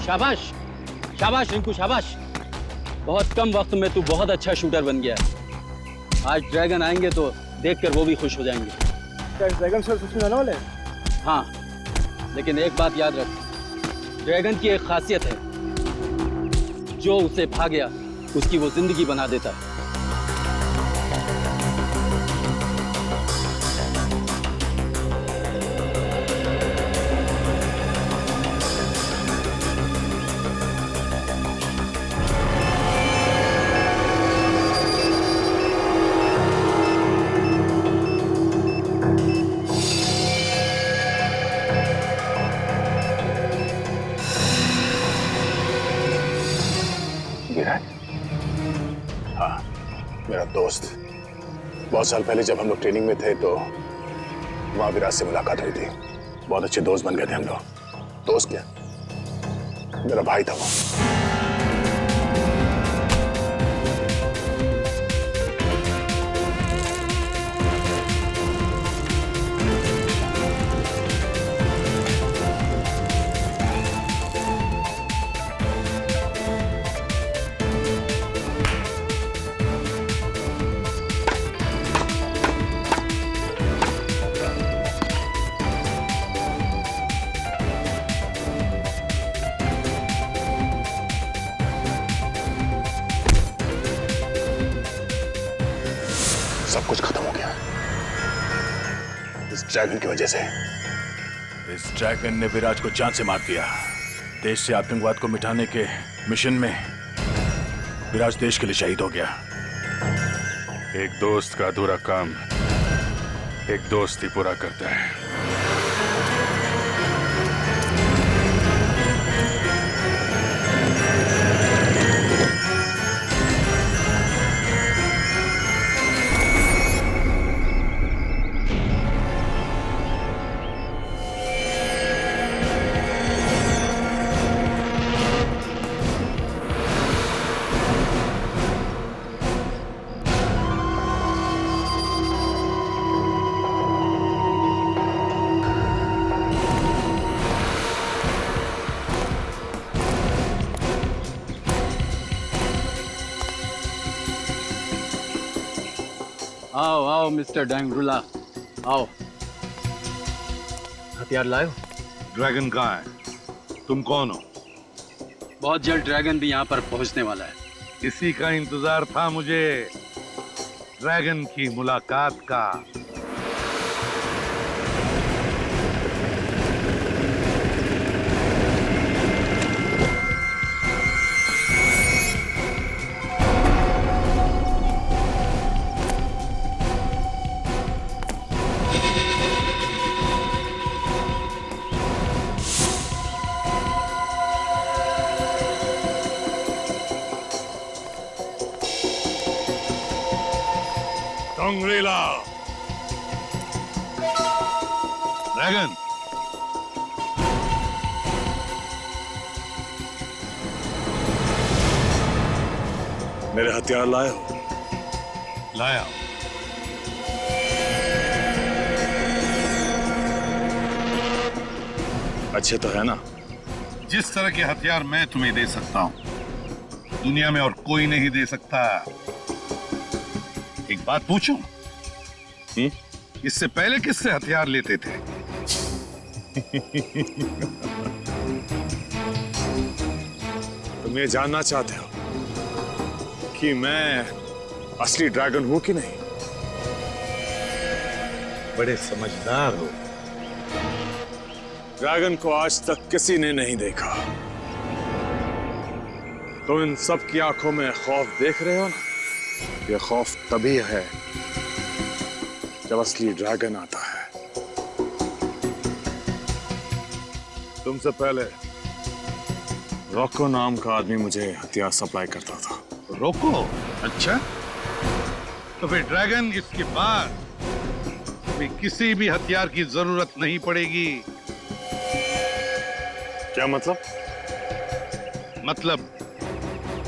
शाबाश, शाबाश रिंकू, शाबाश। बहुत कम वक्त में तू बहुत अच्छा शूटर बन गया है। आज ड्रैगन आएंगे तो देखकर वो भी खुश हो जाएंगे। क्या ड्रैगन सर सच में आने वाले हैं? हाँ, लेकिन एक बात याद रख, ड्रैगन की एक खासियत है, जो उसे भा गया उसकी वो जिंदगी बना देता है। मेरा दोस्त, बहुत साल पहले जब हम लोग ट्रेनिंग में थे तो वहां विराज से मुलाकात हुई थी। बहुत अच्छे दोस्त बन गए थे हम लोग। दोस्त क्या, मेरा भाई था वो। सब कुछ खत्म हो गया इस ड्रैगन की वजह से। इस ड्रैगन ने विराज को जान से मार दिया। देश से आतंकवाद को मिटाने के मिशन में विराज देश के लिए शहीद हो गया। एक दोस्त का अधूरा काम एक दोस्त ही पूरा करता है। आओ आओ मिस्टर डैंगरुला, आओ। हथियार लाए? ड्रैगन कहाँ है? तुम कौन हो? बहुत जल्द ड्रैगन भी यहाँ पर पहुँचने वाला है। इसी का इंतजार था मुझे, ड्रैगन की मुलाकात का। डोंगरीला, ड्रैगन, मेरे हथियार लाए हो? लाया। अच्छे तो है ना? जिस तरह के हथियार मैं तुम्हें दे सकता हूं, दुनिया में और कोई नहीं दे सकता। एक बात पूछूं? इससे पहले किससे हथियार लेते थे? तुम ये जानना चाहते हो कि मैं असली ड्रैगन हूं कि नहीं? बड़े समझदार हो। ड्रैगन को आज तक किसी ने नहीं देखा। तुम इन सब की आंखों में खौफ देख रहे हो ना? ये खौफ तभी है जब असली ड्रैगन आता है। तुमसे पहले रोको नाम का आदमी मुझे हथियार सप्लाई करता था। रोको? अच्छा, तो फिर ड्रैगन इसके बाद तुम्हें किसी भी हथियार की जरूरत नहीं पड़ेगी। क्या मतलब? मतलब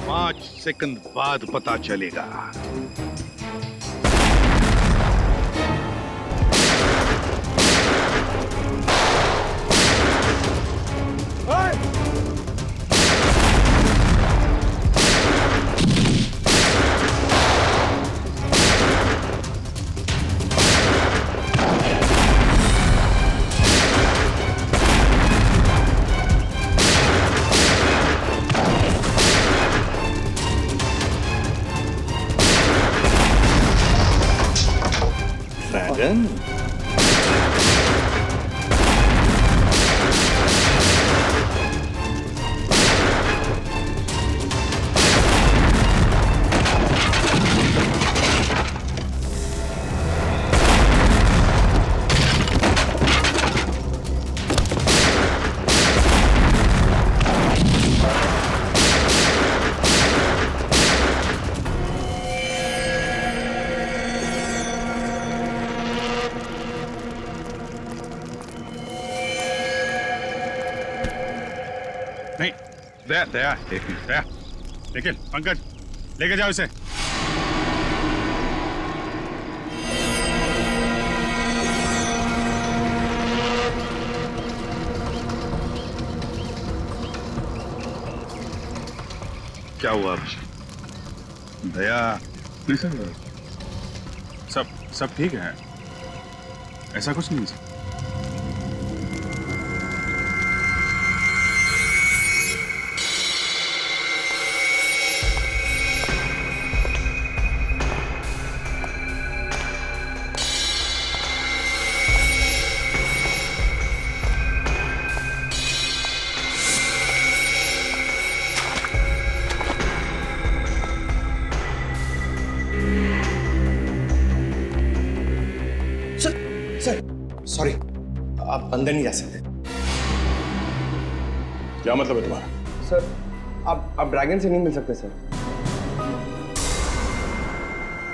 5 सेकंड बाद पता चलेगा। नहीं, दया दया एक मिनट, दया लेकिन पंकज लेके जाओ इसे। क्या हुआ अभिषेक? दया नहीं सर, सब ठीक है, ऐसा कुछ नहीं सर। सर सॉरी, आप अंदर नहीं जा सकते। क्या मतलब है तुम्हारा? सर आप ड्रैगन से नहीं मिल सकते सर।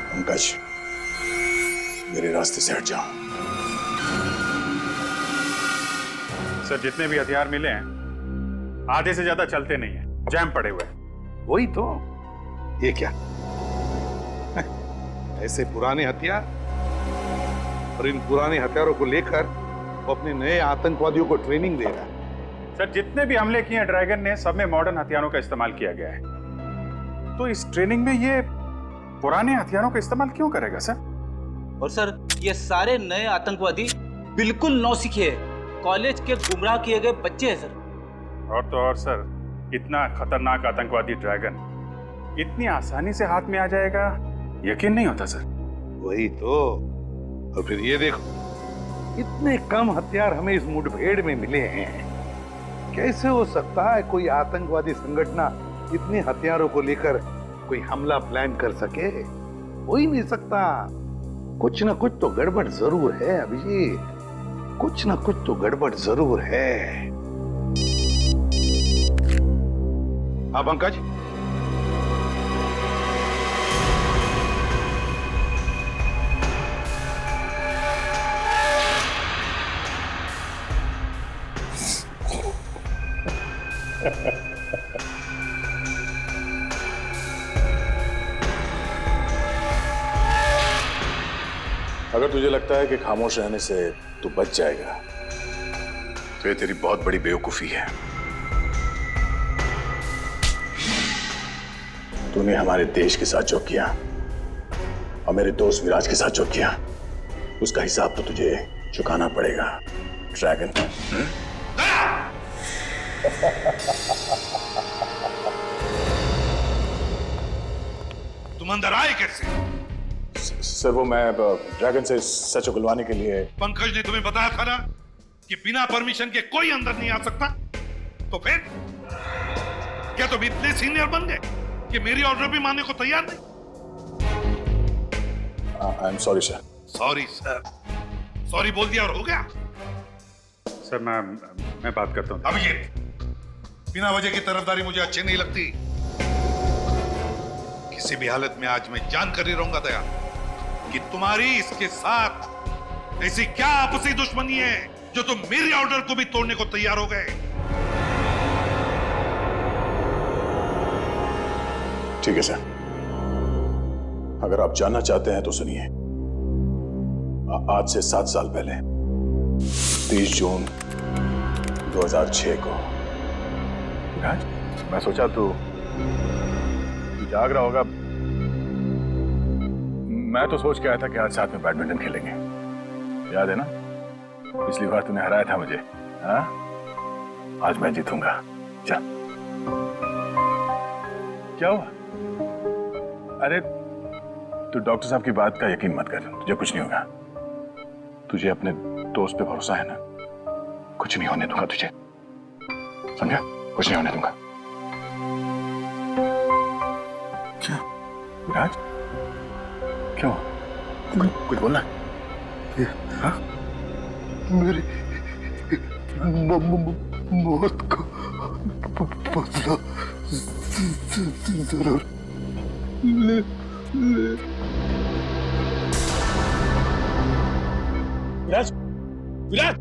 पंकज, मेरे रास्ते से हट जाओ। सर जितने भी हथियार मिले हैं आधे से ज्यादा चलते नहीं है, जैम पड़े हुए हैं। वही तो, ये क्या ऐसे पुराने हथियार, और इन पुराने हथियारों को लेकर वो अपने नए आतंकवादियों को ट्रेनिंग दे रहा है। सर जितने भी हमले किए हैं ड्रैगन ने, सब में मॉडर्न हथियारों का इस्तेमाल किया गया है। तो इस ट्रेनिंग में ये पुराने हथियारों का इस्तेमाल क्यों करेगा सर? और सर ये सारे नए आतंकवादी बिल्कुल नौसिखे हैं, कॉलेज के गुमराह किए गए बच्चे हैं सर। और तो और सर, इतना खतरनाक आतंकवादी ड्रैगन इतनी आसानी से हाथ में आ जाएगा, यकीन नहीं होता सर। वही तो, और फिर ये देखो, इतने कम हथियार हमें इस मुठभेड़ में मिले हैं। कैसे हो सकता है कोई आतंकवादी संगठन इतने हथियारों को लेकर कोई हमला प्लान कर सके? हो ही नहीं सकता। कुछ ना कुछ तो गड़बड़ जरूर है अभिजीत, कुछ ना कुछ तो गड़बड़ जरूर है। हाँ पंकज, अगर तुझे लगता है कि खामोश रहने से तू बच जाएगा तो ये तेरी बहुत बड़ी बेवकूफी है। तूने हमारे देश के साथ जो किया और मेरे दोस्त विराज के साथ जो किया, उसका हिसाब तो तुझे चुकाना पड़ेगा ड्रैगन। तुम अंदर आए कैसे? सर वो मैं ड्रैगन से सच उगलवाने के लिए। पंकज ने तुम्हें बताया था ना कि बिना परमिशन के कोई अंदर नहीं आ सकता। तो फिर क्या तुम इतने सीनियर बन गए कि मेरी ऑर्डर भी मानने को तैयार नहीं? I am sorry sir. Sorry sir, sorry बोल दिया और हो गया? सर मैं बात करता हूँ। अब ये बिना वजह की तरफदारी मुझे अच्छी नहीं लगती। किसी भी हालत में आज मैं जानकर ही रहूंगा दया कि तुम्हारी इसके साथ ऐसी क्या आपसी दुश्मनी है जो तुम मेरी ऑर्डर को भी तोड़ने को तैयार हो गए। ठीक है सर, अगर आप जानना चाहते हैं तो सुनिए। आज से 7 साल पहले 30 जून 2006 को विराज, मैं सोचा तू जाग रहा होगा। मैं तो सोच के आया था कि आज साथ में बैडमिंटन खेलेंगे, याद है ना? पिछली बार तूने हराया था मुझे। हाँ, आज मैं जीतूंगा। चल। क्या हुआ? अरे तू डॉक्टर साहब की बात का यकीन मत कर, तुझे कुछ नहीं होगा। तुझे अपने दोस्त पे भरोसा है ना? कुछ नहीं होने दूंगा तुझे, समझा? कुछ नहीं होने दूंगा। क्या विराज, क्यों? कुछ बोलना? हाँ? मेरी मौत को बदला जरूर ले। विराज, विराज,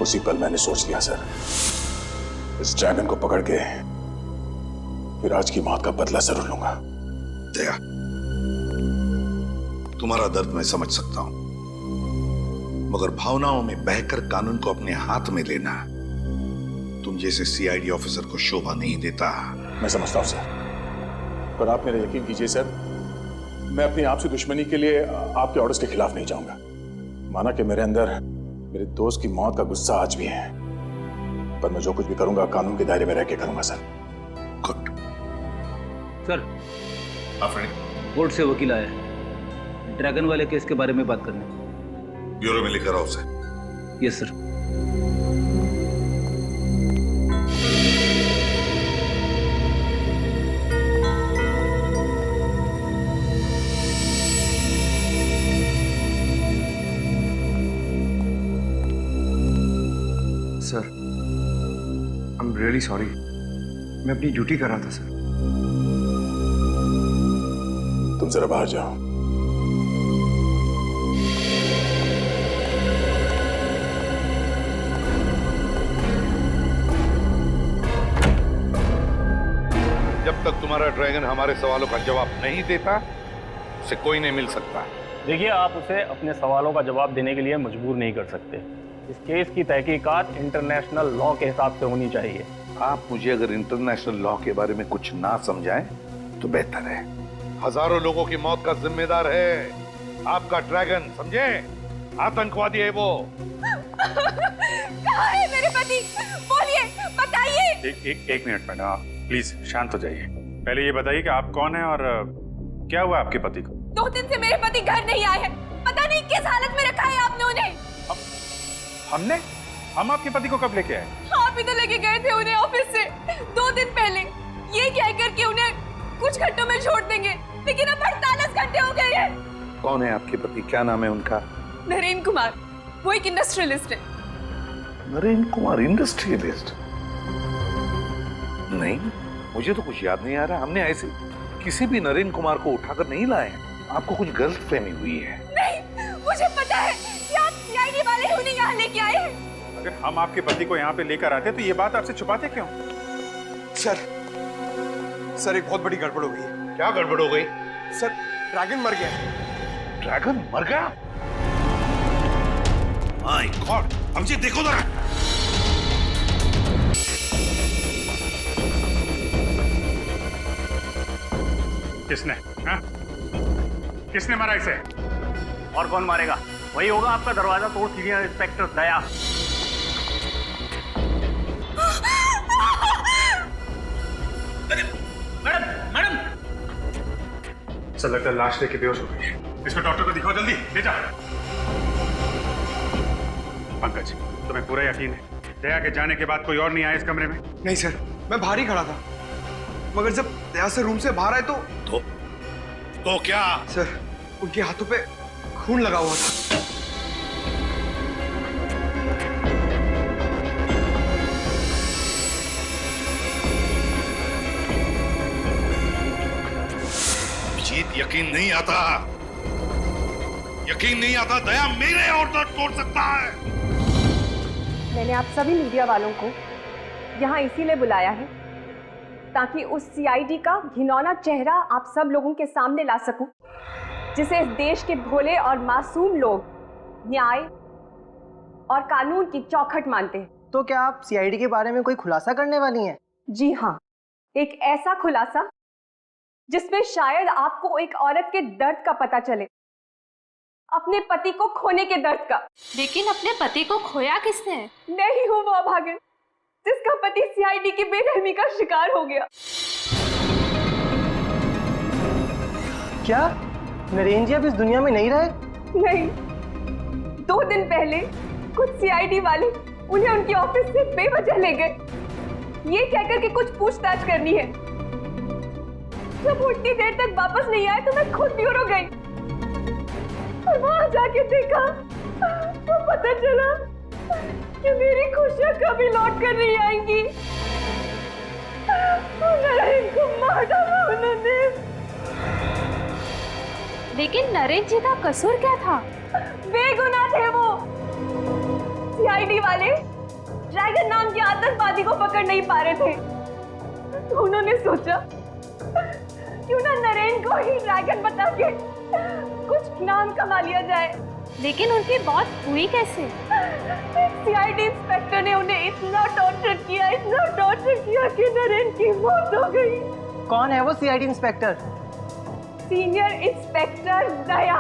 उसी पल मैंने सोच लिया सर, इस ड्रैगन को पकड़ के विराज की मौत का बदला जरूर लूंगा। दया, तुम्हारा दर्द मैं समझ सकता हूं, मगर भावनाओं में बहकर कानून को अपने हाथ में लेना तुम जैसे सीआईडी ऑफिसर को शोभा नहीं देता। मैं समझता हूं सर, पर आप मेरा यकीन कीजिए सर, मैं अपनी आपसे दुश्मनी के लिए आपके ऑर्डर्स के खिलाफ नहीं जाऊंगा। माना कि मेरे अंदर मेरे दोस्त की मौत का गुस्सा आज भी है, पर मैं जो कुछ भी करूंगा कानून के दायरे में रह के करूंगा सर। गुड। सर, कोर्ट से वकील आया है, ड्रैगन वाले केस के बारे में बात करने। ब्यूरो में लेकर आओ उसे। Yes sir. Sir, I am really sorry, मैं अपनी ड्यूटी कर रहा था सर। तुम जरा बाहर जाओ। जब तक तुम्हारा ड्रैगन हमारे सवालों का जवाब नहीं देता, उसे कोई नहीं मिल सकता। देखिए, आप उसे अपने सवालों का जवाब देने के लिए मजबूर नहीं कर सकते। इस केस की तहकीकात इंटरनेशनल लॉ के हिसाब से होनी चाहिए। आप मुझे अगर इंटरनेशनल लॉ के बारे में कुछ ना समझाएं तो बेहतर है। हजारों लोगों की मौत का जिम्मेदार है आपका ड्रैगन, समझे? आतंकवादी है वो। कहाँ है मेरे पति? बोलिए, बताइए। एक मिनट मैडम, आप प्लीज शांत हो जाइए। पहले ये बताइए कि आप कौन हैं और क्या हुआ आपके पति को? 2 दिन से मेरे पति घर नहीं आए हैं। पता नहीं किस हालत में रखा है आपने उन्हें। हम आपके पति को कब लेके आए? आप ही तो लेके गए थे उन्हें ऑफिस से 2 दिन पहले, ये कहकर कि उन्हें कुछ घंटों में छोड़ देंगे, लेकिन अब 48 घंटे हो गए हैं। कौन है आपके पति? क्या नाम है उनका? नरेंद्र कुमार, वो एक इंडस्ट्रियलिस्ट है। नरेंद्र कुमार इंडस्ट्रियलिस्ट? नहीं, मुझे तो कुछ याद नहीं आ रहा। हमने ऐसे किसी भी नरेंद्र कुमार को उठाकर नहीं लाए। आपको कुछ गलतफहमी हुई है। नहीं, मुझे पता है कि आप सीआईडी वाले ही उन्हें यहाँ लेके आए हैं। अगर हम आपके पति को यहाँ पे लेकर आते तो ये बात आपसे छुपाते क्यों? सर, एक बहुत बड़ी गड़बड़ हो गई है। क्या गड़बड़ हो गई? सर, ड्रैगन मर गया है। ड्रैगन मर गया? माय गॉड, अभिजीत देखो जरा। किसने? हाँ? किसने मारा इसे? और कौन मारेगा? वही होगा आपका दरवाजा तोड़ सीनियर इंस्पेक्टर दया। मैडम, सर लगता है लाश लेके बेहोश हो गई है। इसको डॉक्टर को दिखाओ, जल्दी ले जा। पंकज, तुम्हें पूरा यकीन है दया के जाने के बाद कोई और नहीं आया इस कमरे में? नहीं सर, मैं बाहर ही खड़ा था, मगर जब दया से रूम से बाहर आए तो क्या? सर, उनके हाथों पे खून लगा हुआ था। अभिजीत, यकीन नहीं आता दया मेरे ऑर्डर तोड़ सकता है। मैंने आप सभी मीडिया वालों को यहाँ इसीलिए बुलाया है ताकि उस सीआईडी का घिनौना चेहरा आप सब लोगों के सामने ला सकूं, जिसे इस देश के भोले और मासूम लोग न्याय और कानून की चौखट मानते हैं। तो क्या आप सीआईडी के बारे में कोई खुलासा करने वाली हैं? जी हाँ, एक ऐसा खुलासा जिसमें शायद आपको एक औरत के दर्द का पता चले, अपने पति को खोने के दर्द का। लेकिन अपने पति को खोया किसने? नहीं हूँ वो अभागन जिसका पति सीआईडी की बेरहमी का शिकार हो गया। क्या नरेंद्र जी अब इस दुनिया में नहीं रहे? नहीं, 2 दिन पहले कुछ सीआईडी वाले उन्हें उनके ऑफिस से बेवजह ले गए, ये कहकर कि कुछ पूछताछ करनी है। जब वो इतनी देर तक वापस नहीं आए तो मैं खुद ब्यूरो गई और वहां जाके देखा तो पता चला कि मेरी खुशियां कभी लौट कर नहीं आएंगी। नरेंद्र को मार डाला उन्होंने। लेकिन नरेंद्र जी का कसूर क्या था? बेगुनाह थे वो। सीआईडी वाले ड्रैगन नाम के आतंकवादी को पकड़ नहीं पा रहे थे, तो उन्होंने सोचा क्यों ना नरेन को ही ड्रैगन बता के कुछ नाम कमा लिया जाए। लेकिन उनकी मौत हुई कैसे? सीआईडी इंस्पेक्टर ने उन्हें इतना टॉर्चर किया कि नरेन की मौत हो गई। कौन है वो सीआईडी इंस्पेक्टर? सीनियर इंस्पेक्टर दया।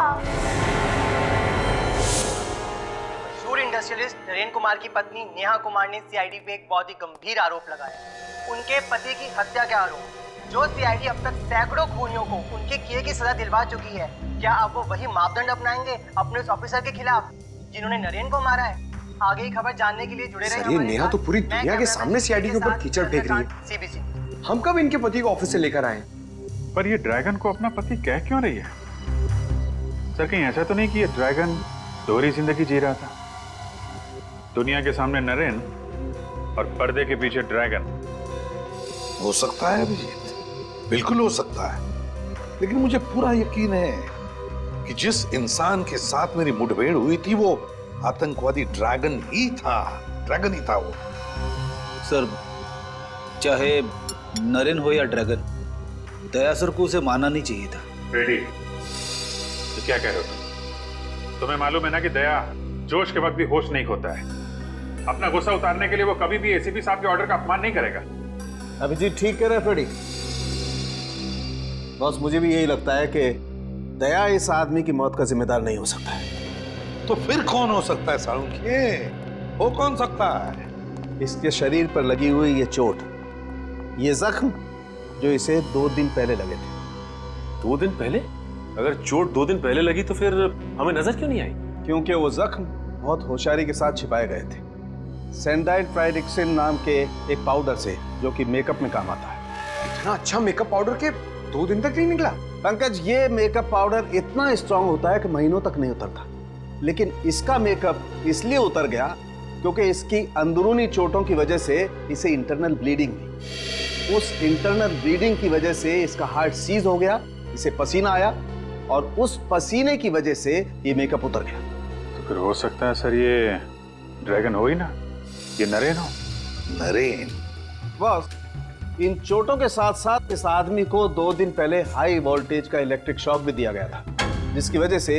सूर्य इंडस्ट्रियलिस्ट नरेन कुमार की पत्नी नेहा कुमार ने सीआईडी पे एक बहुत ही गंभीर आरोप लगाया। उनके पति की हत्या का आरोप। जो सीआईडी अब तक सैकड़ों खूनियों को उनके किए की सजा दिलवा चुकी है, क्या अब वो वही मापदंड अपनाएंगे अपने उस ऑफिसर के खिलाफ जिन्होंने नरेन को मारा है? आगे की खबर जानने के लिए जुड़े रहिए। नेहा तो पूरी दुनिया के सामने सीआईडी के ऊपर कीचड़ फेंक रही है। सीबीसी। हम कब इनके पति को ऑफिस से लेकर आए? पर ये ड्रैगन को अपना पति कह क्यों रही है? सर कहीं ऐसा तो नहीं कि ये ड्रैगन दोहरी जिंदगी जी रहा था? दुनिया के सामने नरेन और पर्दे के पीछे ड्रैगन। हो सकता है अभिजीत, बिल्कुल हो सकता है, लेकिन मुझे पूरा यकीन है कि जिस इंसान के साथ मेरी मुठभेड़ हुई थी वो आतंकवादी ड्रैगन ही था वो। सर, चाहे नरेन हो या ड्रैगन, दया सर को उसे मानना नहीं चाहिए था। रेडी? तो क्या कह रहे हो तुम? तुम्हें मालूम है ना कि दया जोश के वक्त भी होश नहीं खोता है। अपना गुस्सा उतारने के लिए वो कभी भी एसीपी साहब के ऑर्डर का अपमान नहीं करेगा। अभिजीत ठीक कह रहा है फ्रेडी। बस मुझे भी यही लगता है कि दया इस आदमी की मौत का जिम्मेदार नहीं हो सकता है। तो फिर कौन हो सकता है साळुंखे? वो कौन सकता है? इसके शरीर पर लगी हुई ये चोट, ये जख्म जो इसे 2 दिन पहले लगे थे। 2 दिन पहले? अगर चोट 2 दिन पहले लगी तो फिर हमें नजर क्यों नहीं आई? क्योंकि वो जख्म बहुत होशियारी के साथ छिपाए गए थे सैंडाइल ट्राइडिक्सिन नाम के एक पाउडर से, जो कि मेकअप में काम आता है। इतना अच्छा मेकअप पाउडर के 2 दिन तक नहीं निकला? पंकज, ये मेकअप पाउडर इतना स्ट्रांग होता है कि महीनों तक नहीं उतरता, लेकिन इसका मेकअप इसलिए उतर गया क्योंकि इसकी अंदरूनी चोटों की वजह से इसे इंटरनल ब्लीडिंग हुई। उस इंटरनल ब्लीडिंग की वजह से इसका हार्ट सीज हो गया, इसे पसीना आया और उस पसीने की वजह से ये मेकअप उतर गया। तो फिर हो सकता है सर ये ड्रैगन हो ही ना, ये नरेन हो। नरेन? बस इन चोटों के साथ साथ इस आदमी को 2 दिन पहले हाई वोल्टेज का इलेक्ट्रिक शॉक भी दिया गया था, जिसकी वजह से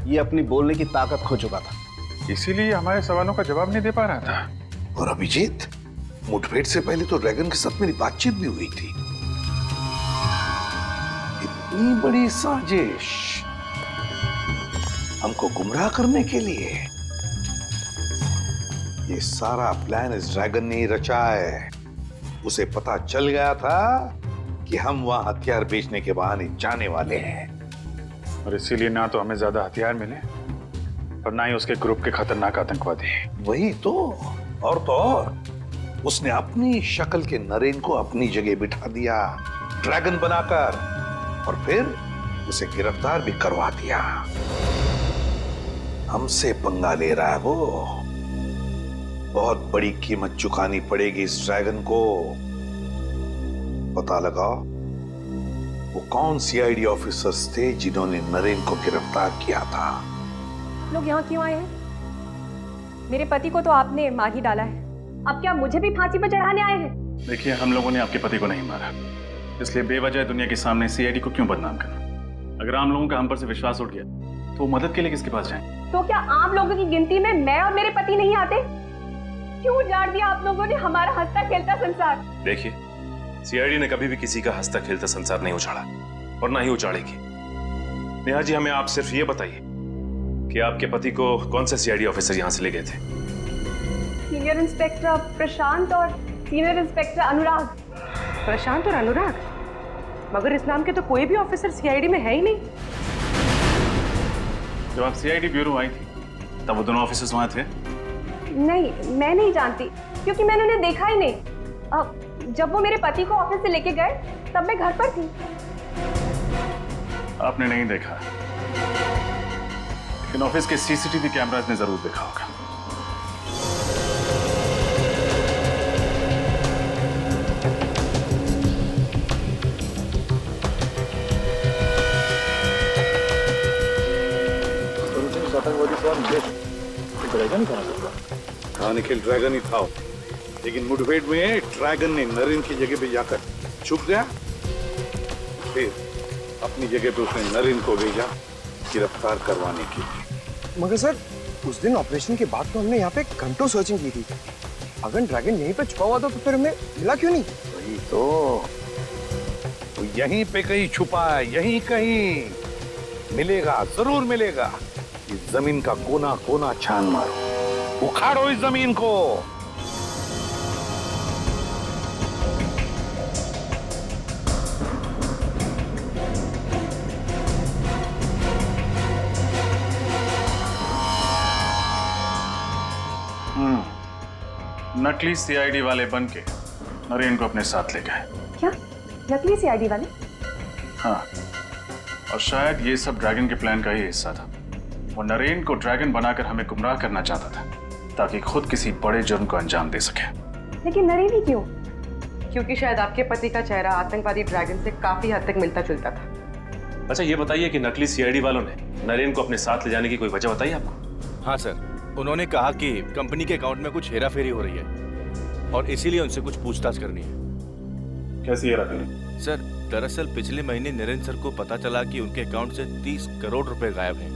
ये अपनी बोलने की ताकत खो चुका था। इसीलिए हमारे सवालों का जवाब नहीं दे पा रहा था। और अभिजीत, मुठभेड़ से पहले तो ड्रैगन के साथ मेरी बातचीत भी हुई थी। इतनी बड़ी साजिश हमको गुमराह करने के लिए, ये सारा प्लान इस ड्रैगन ने ही रचा है। उसे पता चल गया था कि हम वहां हथियार बेचने के बहाने जाने वाले हैं, और इसीलिए ना तो हमें ज्यादा हथियार मिले और ना ही उसके ग्रुप के खतरनाक आतंकवादी। वही तो, और उसने अपनी शक्ल के नरेन को अपनी जगह बिठा दिया ड्रैगन बनाकर, और फिर उसे गिरफ्तार भी करवा दिया। हमसे पंगा ले रहा है वो। बहुत बड़ी कीमत चुकानी पड़ेगी इस ड्रैगन को। पता लगाओ वो कौन सीआईडी ऑफिसर्स थे जिन्होंने नरेन को गिरफ्तार किया था। लोग यहाँ क्यों आए हैं? मेरे पति को तो आपने मार ही डाला है, अब क्या मुझे भी फांसी पर चढ़ाने आए हैं? देखिए, हम लोगों ने आपके पति को नहीं मारा, इसलिए बेवजह दुनिया के सामने सीआईडी को क्यों बदनाम करना? अगर आम लोगों का हम पर से विश्वास उठ गया तो मदद के लिए किसके पास जाएं? तो क्या आम लोगों की गिनती में मैं और मेरे पति नहीं आते? क्यों उजाड़ दिया आप लोगों ने हमारा हंसता खेलता संसार? देखिए, सीआईडी ने कभी भी किसी का हंसता खेलता संसार नहीं उछाड़ा और ना ही उछाड़ेगी। नेहा जी, हमें आप सिर्फ ये बताइए कि आपके पति को कौन से सीआईडी ऑफिसर यहाँ से ले गए थे? सीनियर इंस्पेक्टर प्रशांत और सीनियर इंस्पेक्टर अनुराग। प्रशांत और अनुराग? मगर इस नाम के तो कोई भी ऑफिसर सीआईडी में है ही नहीं। जब आप सीआईडी ब्यूरो आई थी तब वो दोनों ऑफिसर्स वहां थे? नहीं, मैं नहीं जानती, क्योंकि मैंने उन्हें देखा ही नहीं। जब वो मेरे पति को ऑफिस से लेके गए तब मैं घर पर थी। आपने नहीं देखा, लेकिन ऑफिस के सीसीटीवी कैमरास ने जरूर देखा होगा। ड्रैगन कहाँ था? निखिल, ड्रैगन ही था। लेकिन मुठभेड़ में ड्रैगन ने नरेन की जगह पे जाकर छुप गया, फिर अपनी जगह पे उसने नरेन को भेजा गिरफ्तार करवाने के लिए। मगर सर उस दिन ऑपरेशन के बाद तो हमने यहाँ पे घंटों सर्चिंग की थी। अगर ड्रैगन यहीं पे छुपा हुआ था तो फिर हमें मिला क्यों नहीं? वही तो यहीं पे कहीं छुपा है, यहीं कहीं मिलेगा, जरूर मिलेगा। इस जमीन का कोना कोना छान मारो, उखाड़ो इस जमीन को। नकली सीआईडी वाले बन के नरेन को अपने साथ ले गए। क्या नकली सीआईडी वाले? हाँ, और शायद ये सब ड्रैगन के प्लान का ही हिस्सा था। वो नरेन को ड्रैगन बनाकर हमें गुमराह करना चाहता था ताकि खुद किसी बड़े जुर्म को अंजाम दे सके। लेकिन नरेन ही क्यों? क्योंकि शायद आपके पति का चेहरा आतंकवादी ड्रैगन से काफी हद तक मिलता जुलता था। अच्छा ये बताइए कि नकली सीआईडी वालों ने नरेन को अपने साथ ले जाने की कोई वजह बताई आपको? हाँ सर, उन्होंने कहा कि कंपनी के अकाउंट में कुछ हेराफेरी हो रही है और इसीलिए उनसे कुछ पूछताछ करनी है। कैसी हेराफेरी? सर दरअसल पिछले महीने नरेन सर को पता चला कि उनके अकाउंट से 30 करोड़ रुपए गायब हैं।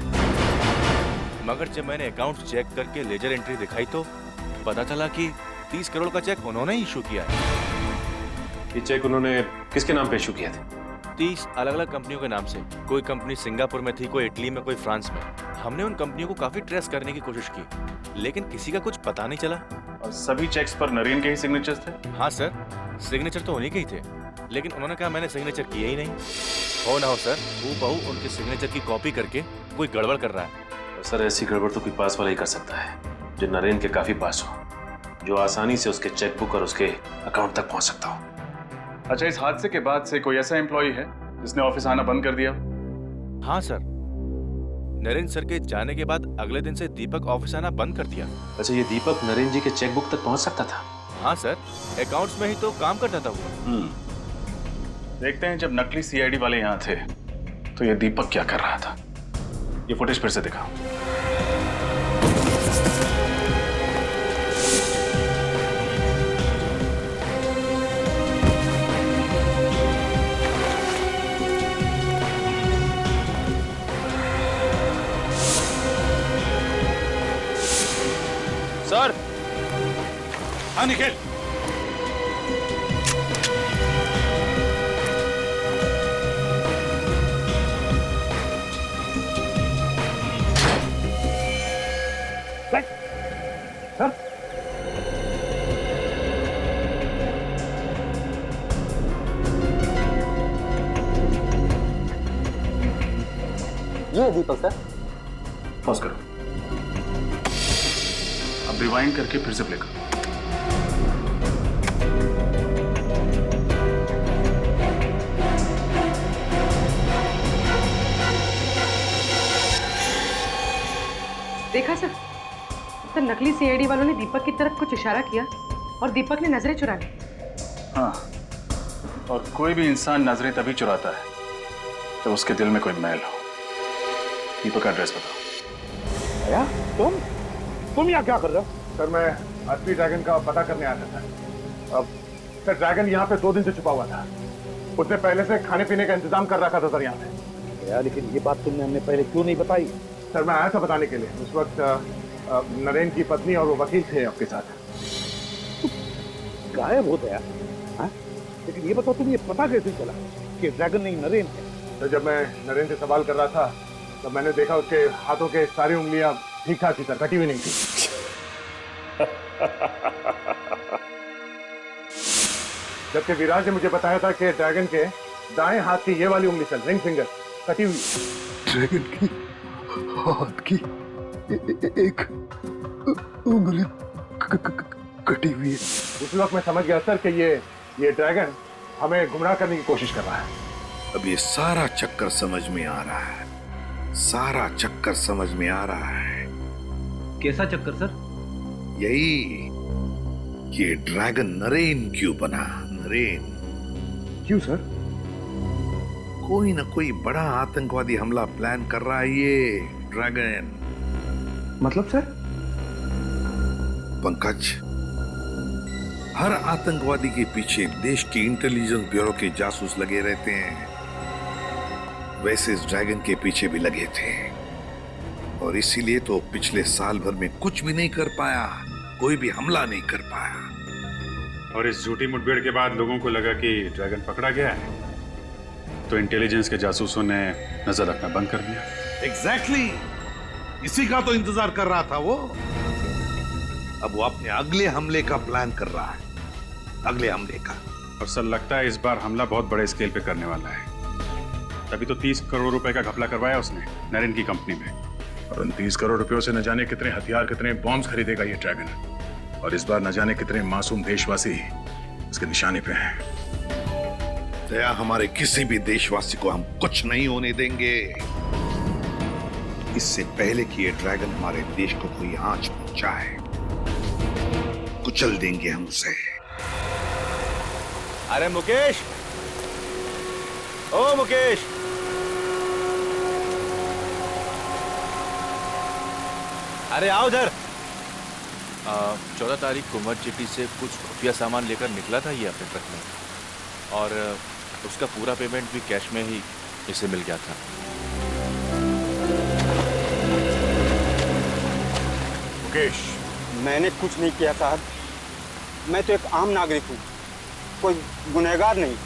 मगर जब मैंने अकाउंट चेक करके लेजर एंट्री दिखाई तो पता चला कि 30 करोड़ का चेक उन्होंने ही इशू किया है। ये चेक उन्होंने किसके नाम पे इशू किया था? 30 अलग अलग कंपनियों के नाम से। कोई कंपनी सिंगापुर में थी, कोई इटली में, कोई फ्रांस में। हमने उन कंपनियों को काफी ट्रेस करने की कोशिश की लेकिन किसी का कुछ पता नहीं चला। और सभी चेक्स पर नरेन के ही सिग्नेचर्स थे? हाँ सर, सिग्नेचर तो उन्हीं के ही थे लेकिन उन्होंने कहा मैंने सिग्नेचर किया ही नहीं। हो ना हो सर, हूबहू उनके सिग्नेचर की कॉपी करके कोई गड़बड़ कर रहा है। सर ऐसी गड़बड़ तो कोई पास वाला ही कर सकता है जो नरेन के काफी पास हो, जो आसानी से उसके चेकबुक और उसके अकाउंट तक पहुंच सकता हो। अच्छा, इस हादसे के बाद से कोई ऐसा एम्प्लॉय है जिसने ऑफिस आना बंद कर दिया? हाँ सर, नरेन सर के जाने के बाद अगले दिन से दीपक ऑफिस आना बंद कर दिया। अच्छा, ये दीपक नरेन जी के चेकबुक तक पहुंच सकता था? हाँ सर, अकाउंट्स में ही तो काम करता था वो। देखते हैं, जब नकली सीआईडी वाले यहाँ थे तो ये दीपक क्या कर रहा था। ये फुटेज फिर से दिखाओ। सर। हाँ निखिल। सर ये दीपक सर। पॉज करो, अब रिवाइंड करके फिर से प्ले करो। देखा सर, तो नकली सीआईडी वालों ने दीपक की तरफ कुछ इशारा किया और दीपक ने नजरें चुरा ली। हाँ, और कोई भी इंसान नजरें तभी चुराता है जब उसके दिल में कोई मैल हो। दीपक का एड्रेस बताओ। भैया तुम यहाँ क्या कर रहे हो? सर मैं असली ड्रैगन का पता करने आया था। अब सर ड्रैगन यहाँ पे 2 दिन से छुपा हुआ था। उसने पहले से खाने पीने का इंतजाम कर रखा था सर यहाँ पे। यार लेकिन ये बात तुमने हमने पहले क्यों नहीं बताई? सर मैं आया था बताने के लिए। उस वक्त नरेन की पत्नी और वो वकील थे आपके साथ। गायब हो गया? लेकिन ये बताओ तुम्हें पता कैसे चला कि ड्रैगन नहीं नरेन है? तो जब मैं नरेन से सवाल कर रहा था तो मैंने देखा उसके हाथों के सारी उंगलियां ठीक ठाक थी सर, कटी हुई नहीं थी। जबकि विराज ने मुझे बताया था कि ड्रैगन के दाएं हाथ की ये वाली उंगली सर, रिंग फिंगर, कटी हुई। ड्रैगन की हाथ की एक उंगली कटी हुई है। उस वक्त मैं समझ गया सर कि ये ड्रैगन हमें गुमराह करने की कोशिश कर रहा है। अब ये सारा चक्कर समझ में आ रहा है, सारा चक्कर समझ में आ रहा है। कैसा चक्कर सर? यही कि ड्रैगन नरेन क्यों बना? नरेन क्यों सर? कोई ना कोई बड़ा आतंकवादी हमला प्लान कर रहा है ये ड्रैगन। मतलब सर? पंकज, हर आतंकवादी के पीछे देश के इंटेलिजेंस ब्यूरो के जासूस लगे रहते हैं, वैसे इस ड्रैगन के पीछे भी लगे थे और इसीलिए तो पिछले साल भर में कुछ भी नहीं कर पाया, कोई भी हमला नहीं कर पाया। और इस झूठी मुठभेड़ के बाद लोगों को लगा कि ड्रैगन पकड़ा गया है, तो इंटेलिजेंस के जासूसों ने नजर रखना बंद कर दिया। एग्जैक्टली, इसी का तो इंतजार कर रहा था वो। अब वो अपने अगले हमले का प्लान कर रहा है, अगले हमले का। और सर लगता है इस बार हमला बहुत बड़े स्केल पे करने वाला है। तभी तो 30 करोड़ रुपए का घपला करवाया उसने नरेन की कंपनी में। और उन 30 करोड़ रुपयों से न जाने कितने हथियार, कितने बॉम्ब्स खरीदेगा ये ड्रैगन। और इस बार न जाने कितने मासूम देशवासी इसके निशाने पे हैं। दया, हमारे किसी भी देशवासी को हम कुछ नहीं होने देंगे। इससे पहले कि ये ड्रैगन हमारे देश को कोई आंच पहुंचाए, कुचल देंगे हम उसे। अरे मुकेश, ओ मुकेश, अरे आओ उधर। 14 तारीख को मर्ज चिट्ठी से कुछ खुफिया सामान लेकर निकला था ये अपने ट्रक में, और उसका पूरा पेमेंट भी कैश में ही इसे मिल गया था। मुकेश, मैंने कुछ नहीं किया साहब। मैं तो एक आम नागरिक हूँ, कोई गुनहगार नहीं।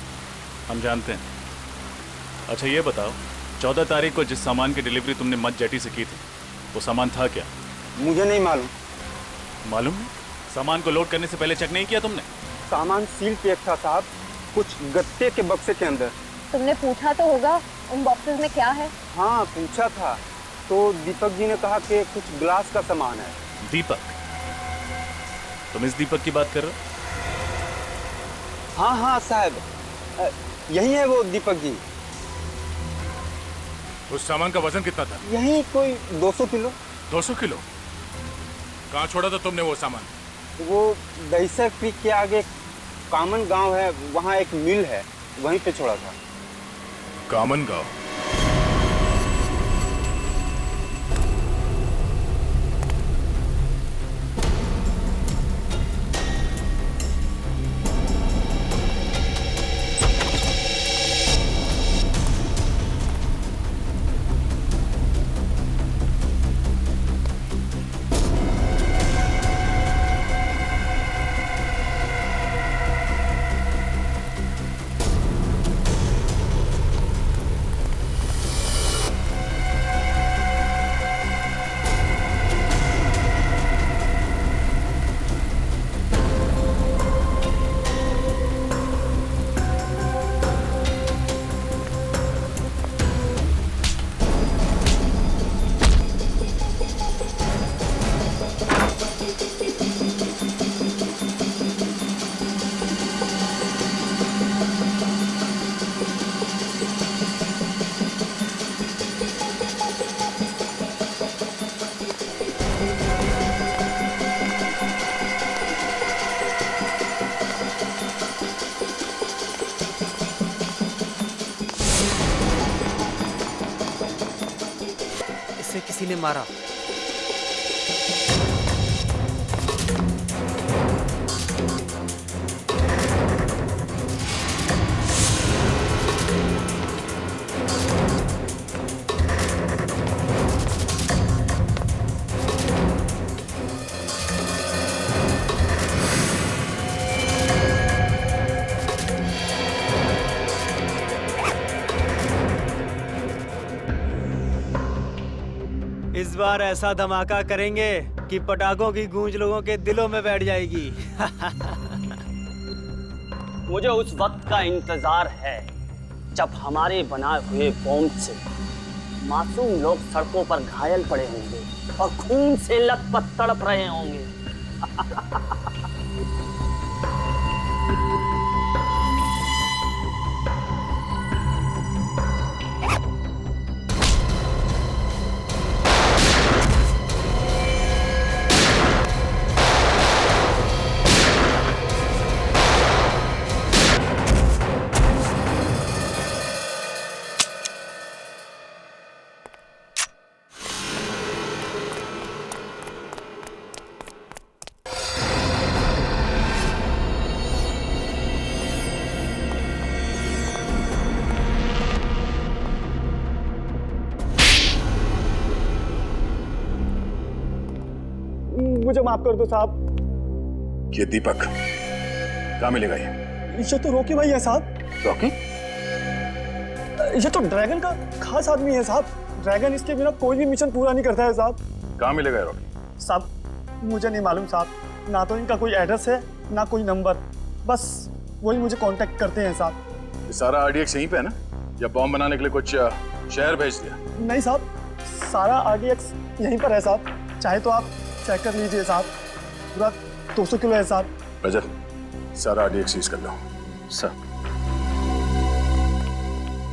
हम जानते हैं। अच्छा ये बताओ, 14 तारीख को जिस सामान की डिलीवरी तुमने मत जेटी से की थी, वो सामान था क्या? मुझे नहीं मालूम। मालूम नहीं? सामान को लोड करने से पहले चेक नहीं किया तुमने? सामान सील पैक था साहब, कुछ गत्ते के बक्से के अंदर। तुमने पूछा तो होगा उन बॉक्सेस में क्या है? हाँ पूछा था, तो दीपक जी ने कहा कि कुछ ग्लास का सामान है। दीपक? तुम इस दीपक की बात कर रहे हो? हाँ हाँ साहब, यही है वो दीपक जी। उस सामान का वजन कितना था? यही कोई 200 किलो। 200 किलो? कहाँ छोड़ा था तुमने वो सामान? वो दहीसर क्रीक के आगे कामन गांव है, वहाँ एक मिल है, वहीं पे छोड़ा था। कामन गांव? किसी ने मारा। इस बार ऐसा धमाका करेंगे कि पटाखों की गूंज लोगों के दिलों में बैठ जाएगी। मुझे उस वक्त का इंतजार है जब हमारे बनाए हुए बॉम्ब से मासूम लोग सड़कों पर घायल पड़े होंगे और खून से लथपथ तड़प रहे होंगे। मुझे माफ कर दो साहब। ये दीपक कहाँ मिलेगा ये तो रॉकी भाई है साहब। रॉकी? ये तो ड्रैगन का खास आदमी है साहब। ड्रैगन इसके बिना कोई भी मिशन पूरा नहीं करता है साहब। कहाँ मिलेगा ये रॉकी? साहब मुझे नहीं मालूम साहब, ना तो इनका कोई एड्रेस है ना कोई नंबर, बस वही मुझे कांटेक्ट करते हैं साहब। ये सारा RDX यहीं पे है ना, या बॉम्ब बनाने के लिए कुछ शहर भेज दिया? नहीं साहब, सारा RDX यहीं पर है साहब, चाहे तो आप चेक कर लीजिए साहब। पूरा 200 किलो है साहब। रजत, सारा RDX सीज कर लो। सर।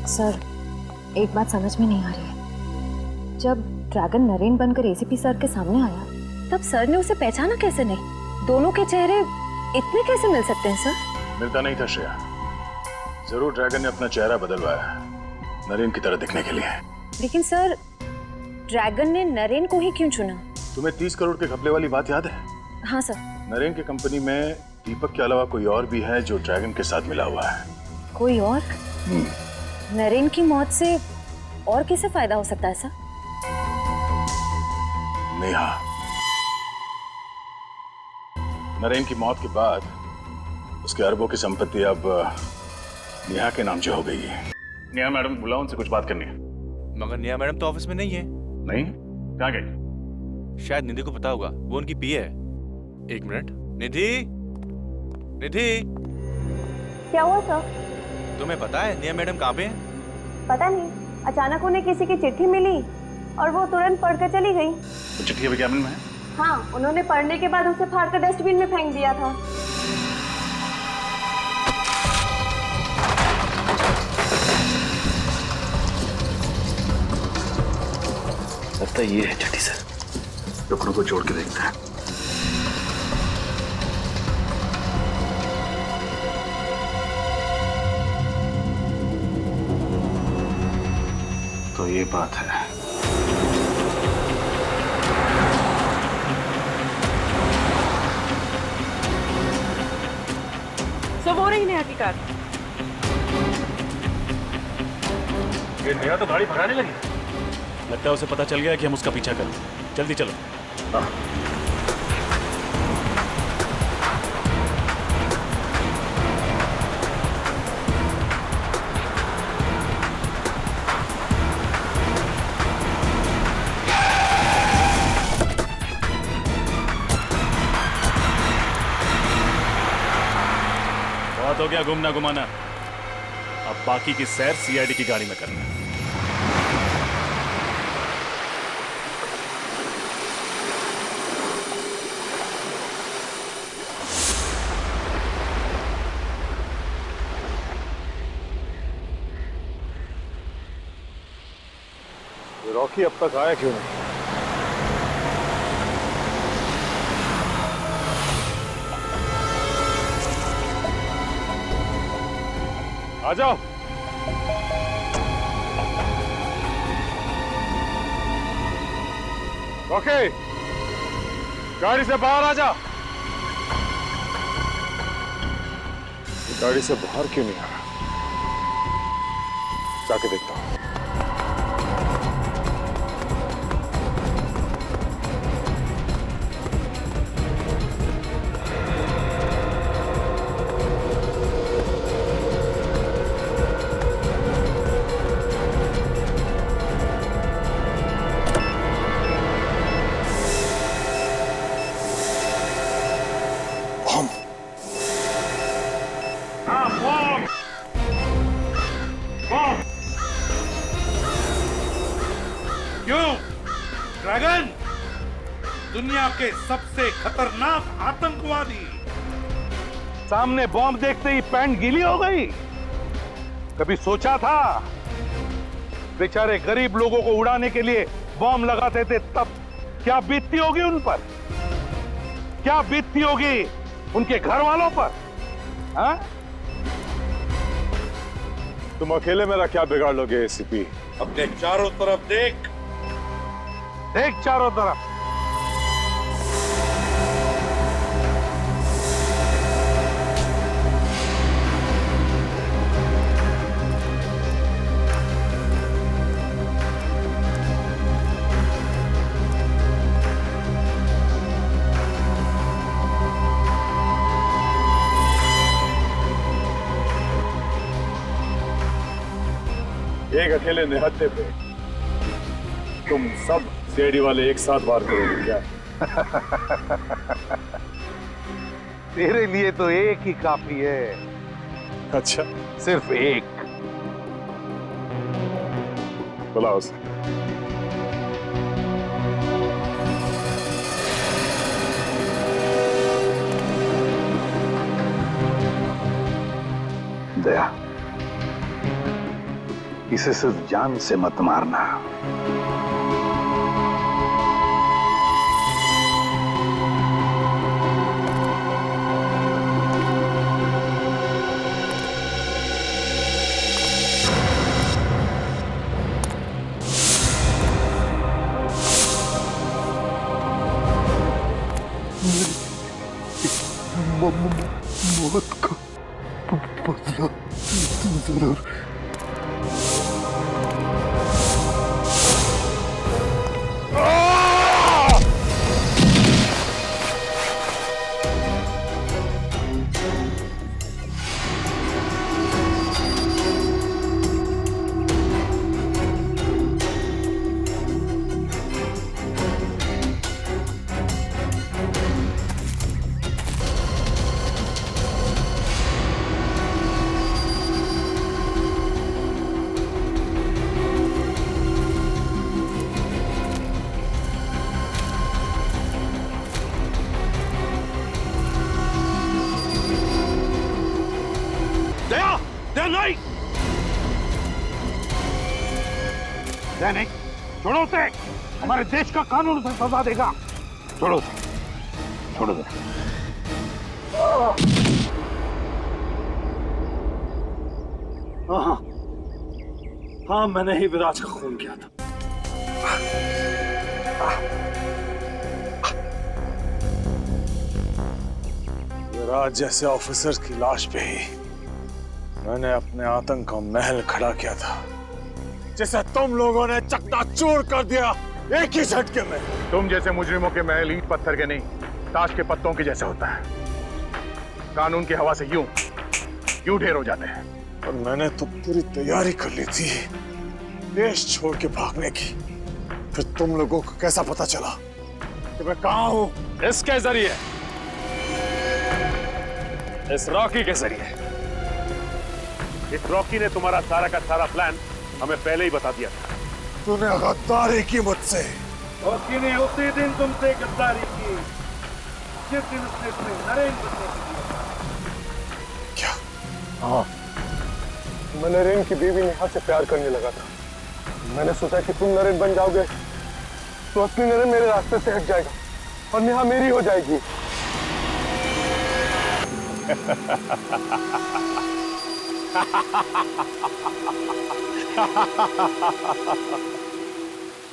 सर, एक बात समझ में नहीं आ रही है। जब ड्रैगन नरेन बनकर ACP सर के सामने आया, तब सर ने उसे पहचाना कैसे नहीं? दोनों के चेहरे इतने कैसे मिल सकते हैं सर? मिलता नहीं था श्रेया, जरूर ड्रैगन ने अपना चेहरा बदलवाया नरेन की तरह दिखने के लिए। लेकिन सर, ड्रैगन ने नरेन को ही क्यों चुना? तुम्हें 30 करोड़ के घपले वाली बात याद है? हाँ सर। नरेन की कंपनी में दीपक के अलावा कोई और भी है जो ड्रैगन के साथ मिला हुआ है। कोई और? नरेन की मौत से और किसे फायदा हो सकता है सर? नेहा। नरेन की मौत के बाद उसके अरबों की संपत्ति अब नेहा के नाम से हो गई है। नेहा मैडम बुलाओ, उनसे कुछ बात करनी है। मगर नेहा मैडम तो ऑफिस में नहीं है। नहीं? कहाँ गई? शायद निधि को पता होगा, वो उनकी पीए है। एक मिनट। निधि, निधि, क्या हुआ सर? तुम्हें पता है नेहा मैडम कहाँ पे है? पता नहीं, अचानक उन्हें किसी की चिट्ठी मिली और वो तुरंत पढ़कर चली गई। तो चिट्ठी विज्ञापन में है? हाँ, उन्होंने पढ़ने के बाद उसे फाड़कर डस्टबिन में फेंक दिया था। लगता है ये है चिट्ठी सर। टुकड़ों को जोड़ के देखते हैं। तो ये बात है। सब हो रही नेहा की कार। ये नेहा तो गाड़ी भगाने लगी। लगता है उसे पता चल गया कि हम उसका पीछा करें। जल्दी चलो। बहुत हो गया घूमना घुमाना, अब बाकी की सैर CID की गाड़ी में करना है। रॉकी अब तक आया क्यों नहीं? आ जाओ। रॉकी, गाड़ी से बाहर आ जा। गाड़ी से बाहर क्यों नहीं आ रहा? जाके देखता हूं। क्यों? ड्रैगन दुनिया के सबसे खतरनाक आतंकवादी। सामने बॉम्ब देखते ही पैंट गीली हो गई। कभी सोचा था बेचारे गरीब लोगों को उड़ाने के लिए बॉम्ब लगाते थे, तब क्या बीतती होगी उन पर? क्या बीतती होगी उनके घर वालों पर? हाँ? तुम अकेले मेरा क्या बिगाड़ लोगे ACP? अपने चारों तरफ देख, देख चारों तरफ। एक अकेले निहत्थे पे तुम सब सीआईडी वाले एक साथ वार करोगे क्या? तेरे लिए तो एक ही काफी है। अच्छा, सिर्फ एक। बुलाओ उसे। दया, इसे सिर्फ जान से मत मारना। मौत का बदला जरूर। नहीं, छोड़ो उसे। हमारे देश का कानून उसे सजा देगा। छोड़ो उसे, छोड़ो उसे। हाँ, हाँ, मैंने ही विराज का खून किया था। विराज जैसे ऑफिसर की लाश पे ही मैंने अपने आतंक का महल खड़ा किया था, जिसे तुम लोगों ने चकनाचूर कर दिया एक ही झटके में। तुम जैसे मुजरिमों के महल ईंट पत्थर के नहीं, ताश के पत्तों के जैसे होता है। कानून की हवा से यूं ढेर हो जाते हैं। और मैंने तो पूरी तैयारी कर ली थी देश छोड़ के भागने की। फिर तुम लोगों को कैसा पता चला कि मैं कहां हूं? इसके जरिए, इस रॉकी के जरिए। इस रॉकी ने तुम्हारा सारा का सारा प्लान हमें पहले ही बता दिया था। तूने गद्दारी की मुझसे। रॉकी ने उसी दिन तुमसे गद्दारी की जिस दिन उसने तुम्हें नरेन बनने के लिए। क्या? हाँ, मैं नरेन की बीवी नेहा से प्यार करने लगा था। मैंने सोचा कि तुम नरेन बन जाओगे तो असली नरेन मेरे रास्ते से हट जाएगा और नेहा मेरी हो जाएगी।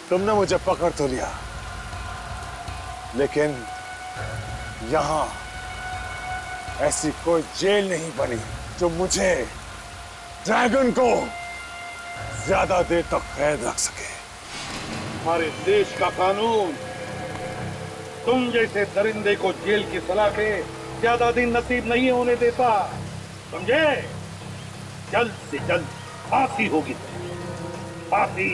तुमने मुझे पकड़ तो लिया, लेकिन यहां ऐसी कोई जेल नहीं बनी जो मुझे, ड्रैगन को, ज्यादा देर तक कैद रख सके। हमारे देश का कानून तुम जैसे दरिंदे को जेल की सलाह के ज्यादा दिन नसीब नहीं होने देता, समझे? जल्द से जल्द फांसी होगी, फांसी।